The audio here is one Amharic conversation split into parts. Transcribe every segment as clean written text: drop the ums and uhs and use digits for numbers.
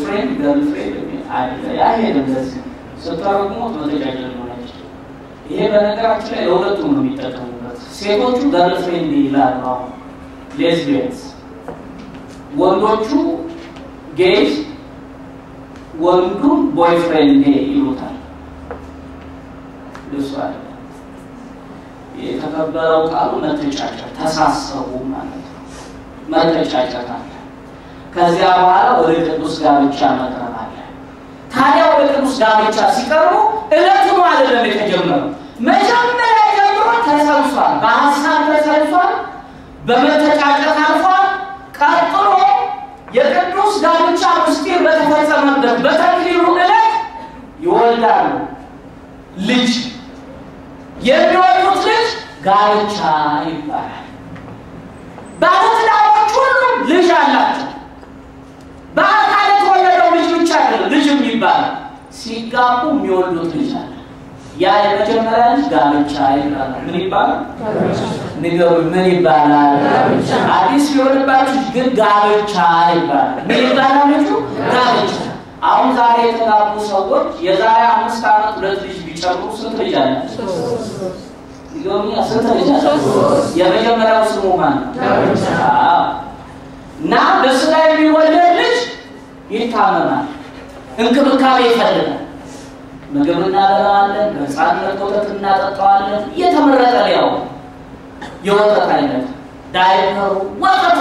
ቦይፍሬንድ ገርልፍሬንድ አይደለም እንደዚህ ስተረጉሙ ተመጣጣኝ ነው። ይሄ በነገራችን ላይ ለሁለቱም ነው የሚጠቀሙበት። ሴቶቹ ገርልፍሬንድ ይላሉ ሌዝቢያንስ፣ ወንዶቹ ጌይስ ወንዱን ቦይፍሬንድ ይሉታል። ለሷል የተከበረው ቃሉ መተጫጨት ተሳሰቡ ማለት ነው። መተጫጨት አለ። ከዚያ በኋላ ወደ ቅዱስ ጋብቻ መቅረብ አለ። ታዲያ ወደ ቅዱስ ጋብቻ ሲቀርቡ እለቱ አይደለም የተጀመረው። መጀመሪያ ጀምሮ ተሰልፏል፣ በሐሳብ ተሰልፏል፣ በመተጫጨት አልፏል። ቀጥሎ የቅዱስ ጋብቻ ምስጢር በተፈጸመበት በተክሊሉ ዕለት ይወልዳሉ ልጅ። የሚወልዱት ልጅ ጋብቻ ይባላል። ባለትዳሮች ሁሉ ልጅ አላቸው። በአካል የተወለደው ልጅ ብቻ አይደለም ልጅም ይባላል። ሲጋቡ የሚወልዱት ልጅ አለ። ያ የመጀመሪያ ልጅ ጋብቻ ይባላል። ምን ይባላል? ንገሩኝ፣ ምን ይባላል? ጋብቻ። አዲስ የሆነባችሁ ግን ጋብቻ ይባላል። ምን ይባላል? ጋብቻ። አሁን ዛሬ የተጋቡ ሰዎች የዛሬ 5 ዓመት ሁለት ልጅ ቢጨምሩ ስንት ልጅ አላቸው? ንገሩኝ፣ ስንት ልጅ አላቸው? የመጀመሪያው ስሙ ማን ነው? ጋብቻ። እና በስጋ የሚወለድ ልጅ ይታመማል፣ እንክብካቤ ይፈልጋል። ምግብ እናበላዋለን፣ በሕፃንነት ወተት እናጠጣዋለን። እየተመረጠ ያው የወተት አይነት ዳይፐሩ ወተት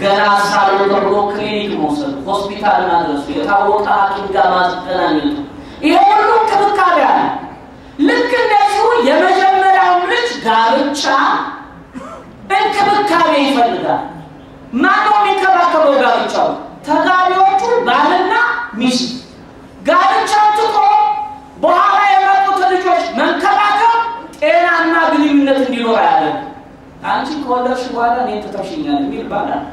ገና ሳሎ ተብሎ ክሊኒክ መውሰድ፣ ሆስፒታል ማድረሱ፣ የታወቀ ሐኪም ጋር ማስገናኘቱ፣ ይሄ ሁሉ እንክብካቤ አለ። ልክ እንደዚሁ የመጀመሪያው ልጅ ጋብቻ እንክብካቤ ይፈልጋል። ማነው የሚንከባከበው ጋብቻው? ተጋቢዎቹ ባልና ሚስት። ጋብቻው ትቶ በኋላ የመጡት ልጆች መንከባከብ ጤናና ግንኙነት እንዲኖር ያደርጋል። አንቺ ከወለድሽ በኋላ እኔን ትተሽኛል የሚል ባል አለ።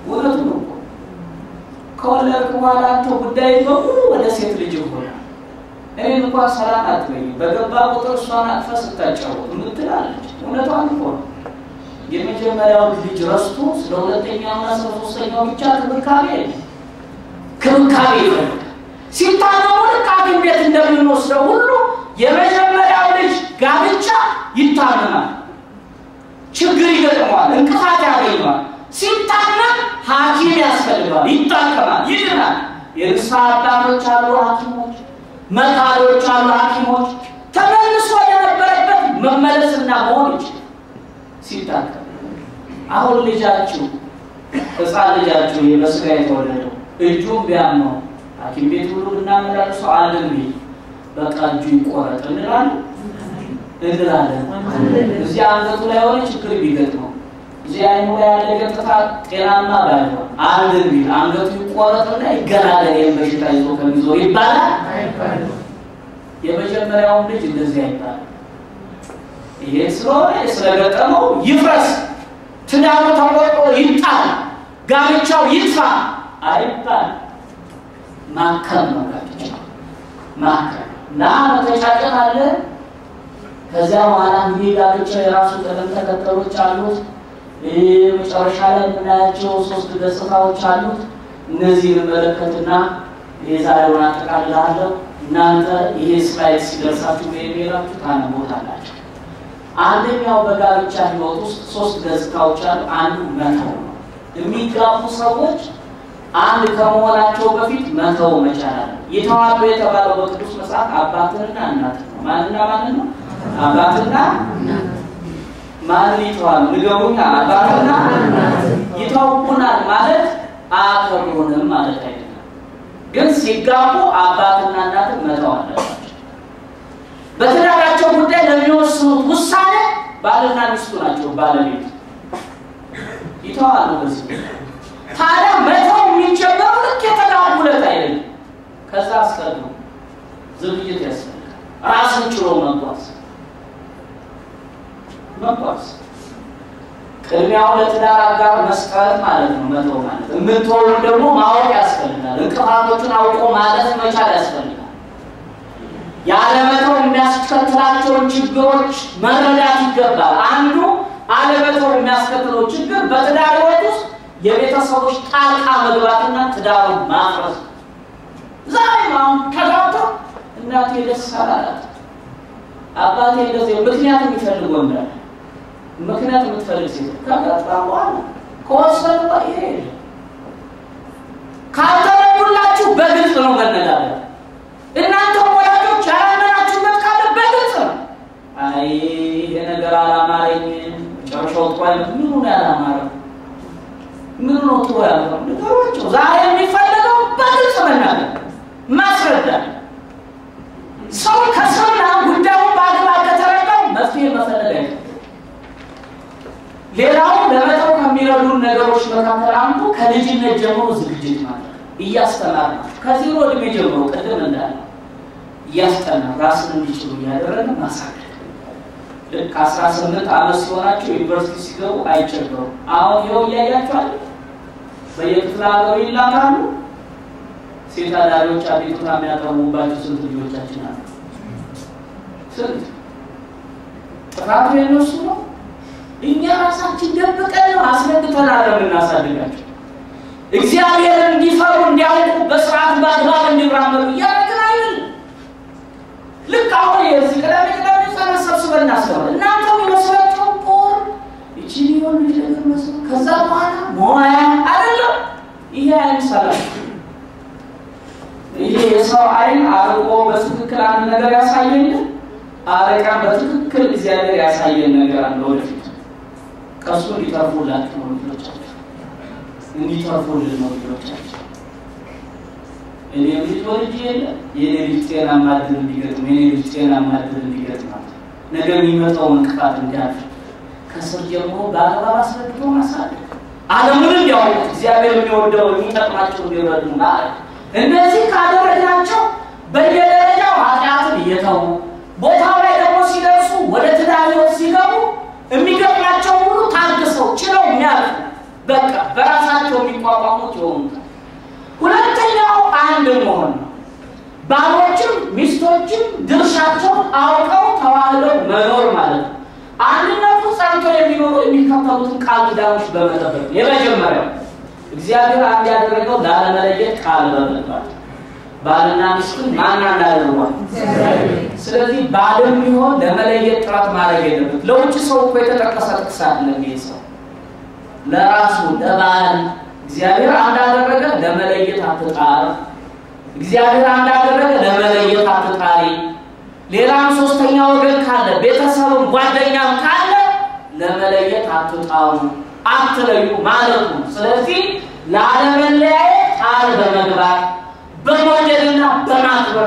እውነቱን ነው። ከወለድክ በኋላ አንተ ጉዳይ በሙሉ ወደ ሴት ልጅ ይሆናል። እኔን እንኳን ሰላም አትበይም፣ በገባ ቁጥር እሷን አቅፈህ ስታጫወት የምትላለች። እውነቷን እኮ ነው። የመጀመሪያው ልጅ ረስቶ ስለ ሁለተኛውና ስለ ሶስተኛው ብቻ ክብካቤ ይፈልጋል። ሲታመሙ ሐኪም ቤት እንደምንወስደው ሁሉ የመጀመሪያው ልጅ ጋብቻ ይታመማል፣ ችግር ይገጥመዋል፣ እንቅፋት ያገኘዋል። ሲታመም ሐኪም ያስፈልጋል፣ ይታከማል፣ ይድናል። የንስሐ አባቶች አሉ ሐኪሞች፣ መካሮች አሉ ሐኪሞች። ተመልሶ የነበረበት መመለስና መሆን ይችላል ሲታከም። አሁን ልጃችሁ ሕፃን ልጃችሁ በስጋ የተወለደው እጁን ቢያመው ሐኪም ቤት ሁሉ እናመላልሰው አለን ቢል በቃ እጁ ይቆረጥ እንላለን። እዚህ አንገቱ ላይ ሆነ ችግር ቢገጥመው እዚህ አይኑ ላይ ያለ ገጽታ ጤናማ ባይሆን አለን ቢል አንገቱ ይቆረጥና ይገላገል የበሽታ ይዞ ከሚዞር ይባላል አይባልም? የመጀመሪያው ልጅ እንደዚህ አይባልም። ይሄ ስለሆነ ስለገጠመው ይፍረስ፣ ትዳሩ ተቆርጦ ይጣል፣ ጋብቻው ይጥፋ አይባልም። ማከም ነው ጋብቻው ማከም እና መተጫጨት አለ። ከዚያ በኋላ እንግዲህ ጋብቻ የራሱ ቀለም ተከተሎች አሉት። መጨረሻ ላይ የምናያቸው 3 ገጽታዎች አሉት። እነዚህ እንመለከትና የዛሬውን አጠቃልላለሁ። እናንተ ይሄ ስላይድ ሲደርሳችሁ በኢሜላችሁ ታነቡታላችሁ። አንደኛው በጋብቻ ህይወት ውስጥ 3 ገጽታዎች አሉ። አንዱ መተው ነው። የሚጋቡ ሰዎች አንድ ከመሆናቸው በፊት መተው መቻል አለ። ይተዋሉ የተባለው በቅዱስ መጽሐፍ አባትና እናት ነው። ማንና ማን ነው? አባትና እናት። ማን ይተዋሉ? ንገሩኛ። አባትና እናት ይተውኩናል ማለት አከብሩንም ማለት አይደለም። ግን ሲጋቡ አባትና እናት መተው አለባቸው። በትዳራቸው ጉዳይ ለሚወስኑት ውሳኔ ባልና ሚስቱ ናቸው። ባለቤት ይተዋሉ በዚህ ታዲያ መተው የሚጀምረው ልክ የተጋቡለት አይደለም። ከዛ አስቀድሞ ዝግጅት ያስፈልጋል። ራስን ችሎ መጓዝ ቅድሚያው ለትዳር አጋር መስጠት ማለት ነው። መተው ማለት የምትተው ደግሞ ማወቅ ያስፈልጋል። እንቅፋቶችን አውቆ ማለት መቻል ያስፈልጋል። ያለመተው የሚያስከትላቸውን ችግሮች መረዳት ይገባል። አንዱ አለመተው የሚያስከትለው ችግር በትዳር ህይወት ውስጥ የቤተሰቦች ጣልቃ መግባትና ትዳሩን ማፍረስ። ዛሬም አሁን ተጋብቶ እናቴ ደስ አላላት አባቴ እንደዚህ ምክንያት የሚፈልግ ወንድ አለ። ምክንያት የምትፈልግ ሴት ከጋብተው በኋላ ከወሰኑ ይሄ ካልተረዱላችሁ በግልጽ ነው መነጋገር። እናንተ ወላጆች ያላመናችሁበት ካለ በግልጽ ነው። አይ ይሄ ነገር አላማረኝም ጨርሻው ጥዋይ ምን ነው ያላማረው ምን ነው ጥዋይ ያለው ነገሮች ዛሬ የሚፈልገው በግልጽ መናገር ማስረዳት። ሰው ከሰውና ጉዳዩን በአግባብ ከተረዳው መፍትሄ መፈለግ አይደለም። ሌላው ለመተው ከሚረዱን ነገሮች መካከል አንዱ ከልጅነት ጀምሮ ዝግጅት ማለት እያስተማር ከዜሮ እድሜ ጀምሮ ቀደም እንዳለ እያስተማር ራስን እንዲችሉ ያደረገ ማሳደግ። ልክ 18 ዓመት ሲሆናቸው ዩኒቨርሲቲ ሲገቡ አይቸገሩ። አሁን ይኸው ያያችኋል በየክፍለ ሀገሩ ይላካሉ። ሴት አዳሪዎች አቤቱታ የሚያቀርቡባቸው ስንት ልጆቻችን አሉ። ስንት ጥፋቱ የነሱ ነው። እኛ ራሳችን ደብቀን አስረድተን እናሳድጋቸው። እግዚአብሔርን እንዲፈሩ እንዲያውቁ በስርዓት በአግባብ እንዲራመዱ ያደርጋል አይደል? ልክ አሁን የዚህ ቅዳሜ ሰብስበን እናስተምር እናንተው የመስራቸው ፖር እቺኒውን ነገር መስሎ ከዛ በኋላ ሞያ አይደለም። ይሄ አይሰራም። ይሄ የሰው አይን አርቆ በትክክል አንድ ነገር ያሳየን አረቃ በትክክል እግዚአብሔር ያሳየን ነገር አለ ወደፊት ከሱ ሊተርፉላችሁ ነው ልጆቻችሁ እንዲተርፉልን ነው ልጆቻችሁ። እኔ ልጅ ወልጄ የኔ ልጅ ጤናማ ዕድል እንዲገጥም የኔ ልጅ ጤናማ ዕድል እንዲገጥም ነገ የሚመጣውን እንቅፋት እንዲያልፍ ከስር ጀምሮ በአግባብ አስረድቶ ማሳደግ ዓለምን እንዲያውቁ እግዚአብሔር የሚወደው የሚጠቅማቸው እንዲረዱ ማለት እንደዚህ ካደረግናቸው በየደረጃው ኃጢአትን እየተው ቦታው ላይ ደግሞ ሲደርሱ ወደ ትዳር ሕይወት ሲገቡ የሚገጥማቸው ሁሉ ታግሰው ችለው የሚያልፉ በቃ በራሳቸው የሚቋቋሙት ይሆናል። ሁለተኛው አንድ መሆን ነው። ባሎችም ሚስቶችም ድርሻቸውን አውቀው ተዋህደው መኖር ማለት ነው። አንድነቱ ጸንቶ የሚኖሩ የሚከተሉትን ቃል ኪዳኖች በመጠበቅ የመጀመሪያው እግዚአብሔር አንድ ያደረገው ላለመለየት ቃል በመግባት ባልና ሚስትን ማን እንዳደረጓል። ስለዚህ ባልም ቢሆን ለመለየት ጥረት ማድረግ የለበት። ለውጭ ሰው እኮ የተጠቀሰ ጥቅስ አይደለም። ይሄ ሰው ለራሱ ለባል እግዚአብሔር አንድ አደረገ ለመለየት አትጣር። እግዚአብሔር አንድ አደረገ ለመለየት አትጣሪ። ሌላም ሶስተኛ ወገን ካለ ቤተሰብም ጓደኛም ካለ ለመለየት አትጣሩ አትለዩ ማለት ነው። ስለዚህ ላለመለያየት ቃል በመግባት በመውደድና በማክበር